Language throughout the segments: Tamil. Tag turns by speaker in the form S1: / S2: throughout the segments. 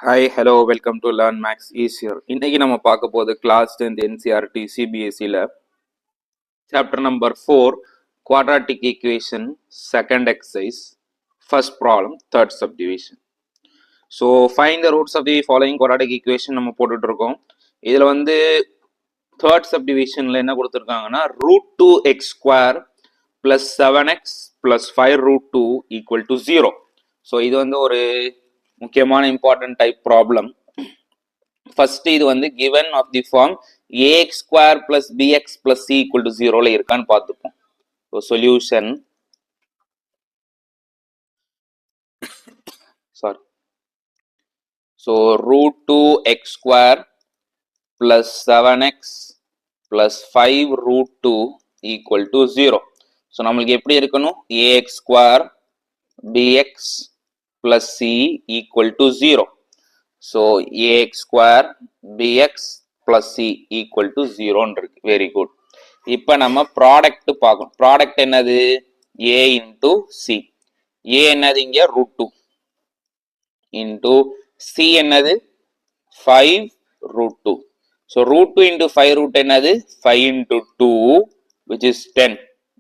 S1: Hi, hello, welcome to Learn Max Easier. இன்னைக்கு நம்ம பார்க்க போது கிளாஸ் 10th NCERT CBSEல chapter number 4 quadratic equation second exercise first problem third subdivision. So find the roots of the following quadratic equation நம்ம போட்டுட்டு இருக்கோம். இதுல வந்து third subdivisionல என்ன கொடுத்திருக்காங்கன்னா root 2x square plus 7x plus 5 root 2 equal to 0. So இது வந்து ஒரு முக்கியமான இம்பார்ட்டன்ட் டைப் ப்ராப்ளம். ஃபர்ஸ்ட் இது வந்து given of the form ax square plus bx plus c equal to 0ல இருக்கான்னு பார்த்துப்போம். So solution so root 2x square plus 7x plus 5 root 2 equal to 0. So நம்மளுக்கு எப்படி இருக்கணும் ax square bx plus c equal to 0. So ax square bx plus c equal to 0 இருக்கு. Very good. இப்போ நம்ம ப்ராடக்ட் பார்க்கணும். ப்ராடக்ட் என்னது a into c. a என்னது இங்க root 2 into c என்னது 5 root 2. So root 2 into 5 root என்னது 5 into 2 which is 10.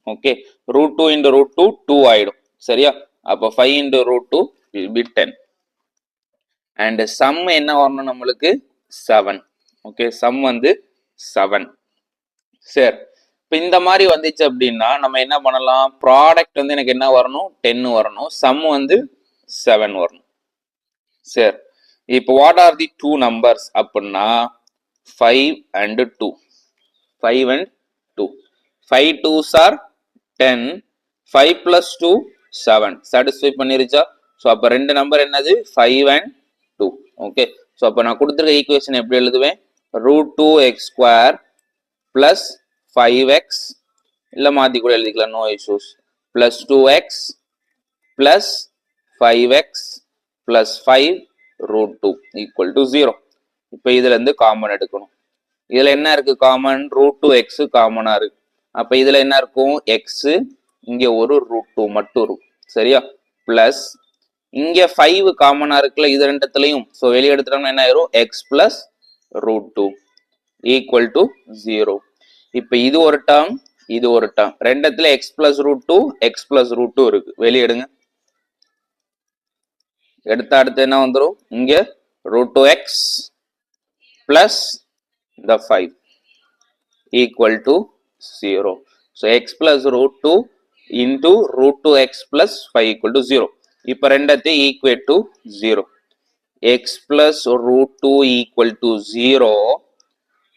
S1: Okay. root 2 into root 2 2 ஆயிடும். சரியா? அப்போ 5 into root 2 will be 10. and sum என்ன வரணும் நம்மளுக்கு 7. ஓகே sum வந்து 7. சரி இப்போ இந்த மாதிரி வந்துச்சு அப்படின்னா நம்ம என்ன பண்ணலாம் ப்ராடக்ட் வந்து எனக்கு என்ன வரணும் 10 வரணும் sum வந்து 7 வரணும். சரி இப்போ what are the two numbers அப்படின்னா 5 and 2. 5 and 2. 5 2s are 10. 5 plus 2 7. Satisfy பண்ணிருச்சா? So அப்போ ரெண்டு நம்பர் என்னது 5 and 2. ஓகே ஸோ அப்போ நான் கொடுத்துருக்க ஈக்குவேஷன் எப்படி எழுதுவேன் root 2x square plus 5x இல்லை மாற்றி கூட எழுதிக்கலாம் no issues plus 2x plus 5x plus 5 root 2 equal to 0. இப்போ இதுல இருந்து காமன் எடுக்கணும். இதுல என்ன இருக்கு காமன் root 2x காமனா இருக்கு. அப்ப இதுல என்ன இருக்கும் x இங்க ஒரு root 2 மட்டும் இருக்கும். சரியா? பிளஸ் இங்க 5 காமனா இருக்குல்ல இது ரெண்டுத்துலயும் சோ வெளிய எடுத்துட்டோம்னா என்ன ஆயிரும் x plus root 2 equal to 0. இப்போ இது ஒரு டேர்ம் இது ஒரு டேர்ம் ரெண்டுத்துல x plus root 2 x plus root 2 இருக்கு வெளிய எடுங்க. எடுத்து அடுத்து என்ன வந்துரும் இங்க root 2x plus the 5 equal to 0. So x plus root 2 into root 2x plus 5 equal to 0. இப்போ ரெண்டத்தையும் equate to 0. x plus root 2 equal to 0.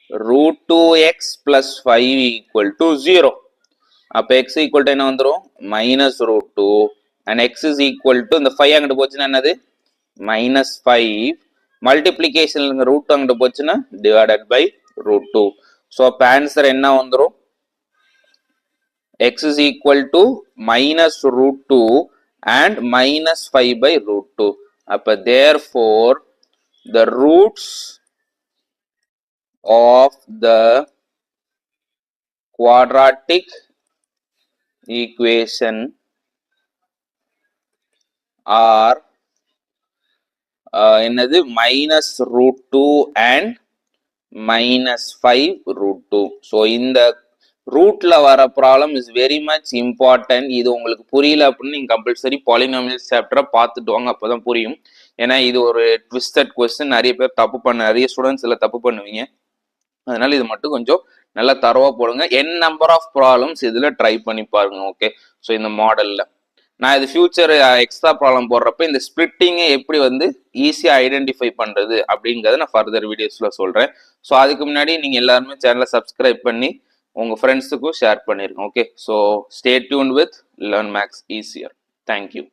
S1: root 2x plus 5 equal to 0. அப்போ x equal to என்ன வந்துரும் minus root 2 and x is equal to இந்த 5 அங்கிட்டு போச்சுன்னா என்னது minus 5 multiplication root அங்கிட்டு போச்சுன்னா divided by root 2. So அப்போ ஆன்சர் என்ன வந்துரும் x is equal to minus root 2 and minus 5 by root 2. அப்போ therefore the roots of the quadratic equation are என்னது minus root 2 and minus 5 root 2. so இந்த ரூட்ல வர problem is very much important. இது உங்களுக்கு புரியல அப்படின்னு நீங்க கம்பல்சரி பாலினாமியல்ஸ் சாப்டரை பார்த்துட்டு வாங்க அப்பதான் புரியும். ஏன்னா இது ஒரு ட்விஸ்டட் கொஸ்டின் நிறைய பேர் தப்பு நிறைய ஸ்டூடெண்ட்ஸ் இல்லை தப்பு பண்ணுவீங்க. அதனால இது மட்டும் கொஞ்சம் நல்லா தரவா போடுங்க. n நம்பர் ஆஃப் ப்ராப்ளம்ஸ் இதுல ட்ரை பண்ணி பாருங்க. ஓகே ஸோ இந்த மாடல்ல நான் இது ஃபியூச்சர் எக்ஸ்ட்ரா ப்ராப்ளம் போடுறப்ப இந்த ஸ்பிளிட்டிங்கை எப்படி வந்து ஈஸியா ஐடென்டிஃபை பண்றது அப்படிங்கறத நான் ஃபர்தர் வீடியோஸ்ல சொல்றேன். ஸோ அதுக்கு முன்னாடி நீங்க எல்லாருமே சேனலை சப்ஸ்கிரைப் பண்ணி உங்க ஃப்ரெண்ட்ஸுக்கும் ஷேர் பண்ணிருங்க. Okay so stay tuned with learn maths easier. Thank you.